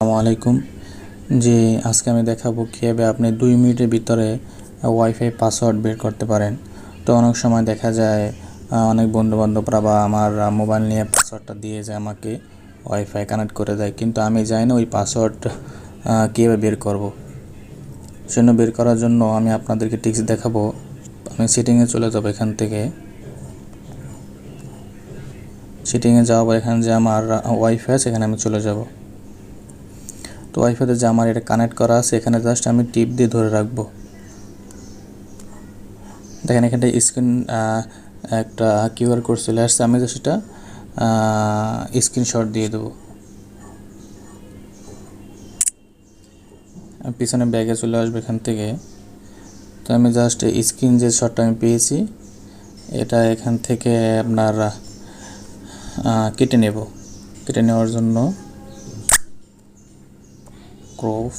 আসসালামু আলাইকুম। যে আজকে আমি দেখাবো কীভাবে আপনি 2 মিনিটের ভিতরে ওয়াইফাই পাসওয়ার্ড বের করতে পারেন। তো অনেক সময় দেখা যায় অনেক বন্ধুবান্ধবরা বা আমার মোবাইল নিয়ে পাসওয়ার্ডটা দিয়ে যায়, আমাকে ওয়াইফাই কানেক্ট করে দেয়, কিন্তু আমি জানি না ওই পাসওয়ার্ড কীভাবে বের করব। সেজন্য বের করার জন্য আমি আপনাদেরকে টিপস দেখাবো। আমি সেটিংয়ে চলে যাব। এখান থেকে সেটিংয়ে যাওয়ার পর এখানে যে আমার ওয়াইফাই আছে এখানে আমি চলে যাব। তো ওয়াইফাইতে যে আমার এটা কানেক্ট করা আছে এখানে জাস্ট আমি টিপ দিয়ে ধরে রাখবো। দেখেন এখানটা স্ক্রিন একটা কিউআর কোড চলে আসছে, আমি জাস্ট এটা স্ক্রিনশট দিয়ে দেবো। পিছনে ব্যাগে চলে আসবে এখান থেকে। তো আমি জাস্ট স্ক্রিন যে শটটা আমি পেয়েছি এটা এখান থেকে আপনার কেটে নেব। কেটে নেওয়ার জন্য ক্রপ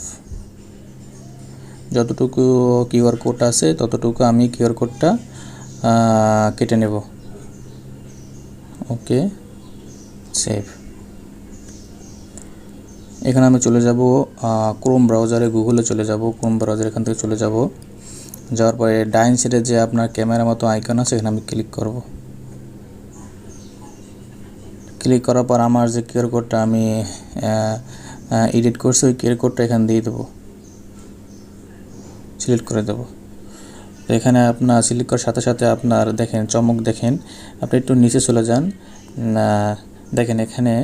যতটুকু কিউআর কোড আছে ততটুকু আমি কিউআর কোডটা কেটে নেব। ওকে, সেভ। এখানে আমি চলে যাব ক্রোম ব্রাউজারে, গুগলে চলে যাব। ক্রোম ব্রাউজার এখান থেকে চলে যাব। যাওয়ার পরে ডাইন সাইডে যে আপনার ক্যামেরা মতো আইকন আছে এখানে আমি ক্লিক করব। ক্লিক করার পর আমার যে কিউআর কোডটা আমি এডিট করছি ওই কিউআর কোডটা এখানে দিয়ে দেবো, সিলেক্ট করে দেবো। তো এখানে আপনার সিলেক্ট করার সাথে সাথে আপনার দেখেন চমক, দেখেন আপনি একটু নিচে চলে যান, দেখেন এখানে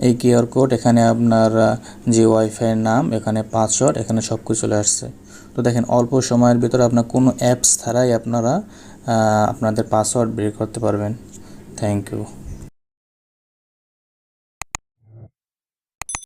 এই কিউআর কোড, এখানে আপনার যে ওয়াইফাইয়ের নাম, এখানে পাসওয়ার্ড, এখানে সব কিছু চলে আসছে। তো দেখেন অল্প সময়ের ভিতরে আপনার কোনো অ্যাপস ছাড়াই আপনারা আপনাদের পাসওয়ার্ড বের করতে পারবেন। Thank you.